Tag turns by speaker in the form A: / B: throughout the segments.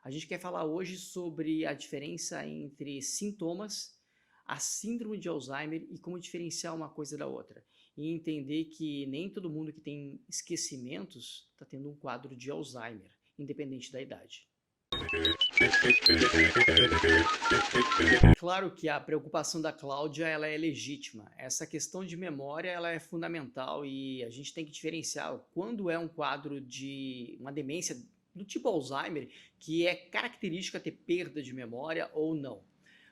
A: A gente quer falar hoje sobre a diferença entre sintomas, a síndrome de Alzheimer e como diferenciar uma coisa da outra. E entender que nem todo mundo que tem esquecimentos está tendo um quadro de Alzheimer, independente da idade. Claro que a preocupação da Cláudia ela é legítima. Essa questão de memória ela é fundamental e a gente tem que diferenciar quando é um quadro de uma demência do tipo Alzheimer, que é característica ter perda de memória ou não.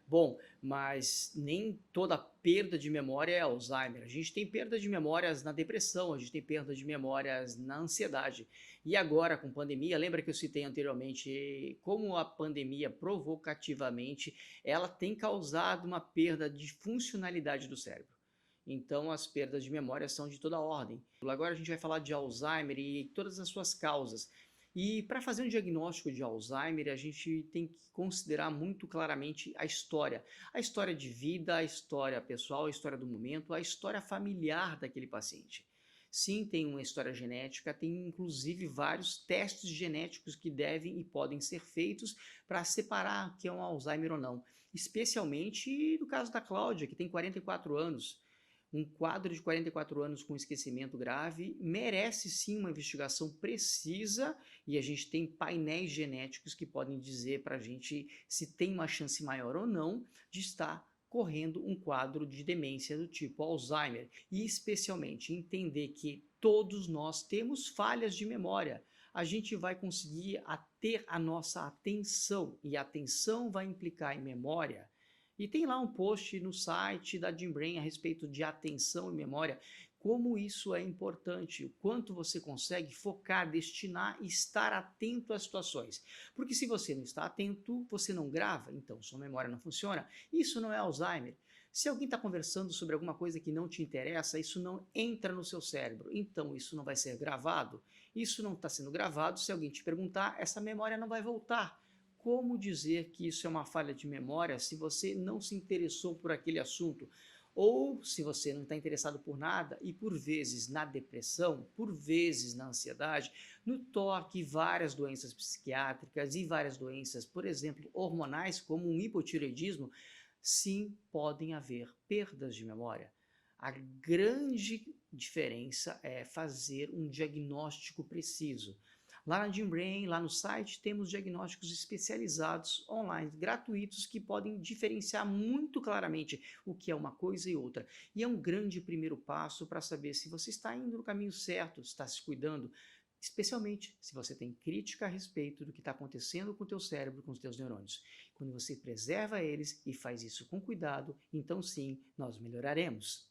A: Bom, mas nem toda perda de memória é Alzheimer. A gente tem perda de memórias na depressão, a gente tem perda de memórias na ansiedade. E agora, com pandemia, lembra que eu citei anteriormente como a pandemia provocativamente ela tem causado uma perda de funcionalidade do cérebro. Então, as perdas de memória são de toda ordem. Agora a gente vai falar de Alzheimer e todas as suas causas. E para fazer um diagnóstico de Alzheimer, a gente tem que considerar muito claramente a história de vida, a história pessoal, a história do momento, a história familiar daquele paciente. Sim, tem uma história genética, tem inclusive vários testes genéticos que devem e podem ser feitos para separar o que é um Alzheimer ou não. Especialmente no caso da Cláudia, que tem 44 anos. Um quadro de 44 anos com esquecimento grave merece sim uma investigação precisa e a gente tem painéis genéticos que podem dizer para a gente se tem uma chance maior ou não de estar correndo um quadro de demência do tipo Alzheimer e especialmente entender que todos nós temos falhas de memória. A gente vai conseguir ter a nossa atenção e a atenção vai implicar em memória. E tem lá um post no site da Jimbrain a respeito de atenção e memória, como isso é importante, o quanto você consegue focar, destinar e estar atento às situações. Porque se você não está atento, você não grava, então sua memória não funciona. Isso não é Alzheimer. Se alguém está conversando sobre alguma coisa que não te interessa, isso não entra no seu cérebro, então isso não vai ser gravado. Isso não está sendo gravado, se alguém te perguntar, essa memória não vai voltar. Como dizer que isso é uma falha de memória se você não se interessou por aquele assunto? Ou se você não está interessado por nada e por vezes na depressão, por vezes na ansiedade, no toque, várias doenças psiquiátricas e várias doenças, por exemplo, hormonais, como um hipotireoidismo, sim, podem haver perdas de memória. A grande diferença é fazer um diagnóstico preciso. Lá na Jimbrain, lá no site, temos diagnósticos especializados online, gratuitos, que podem diferenciar muito claramente o que é uma coisa e outra. E é um grande primeiro passo para saber se você está indo no caminho certo, está se cuidando, especialmente se você tem crítica a respeito do que está acontecendo com o teu cérebro, com os teus neurônios. Quando você preserva eles e faz isso com cuidado, então sim, nós melhoraremos.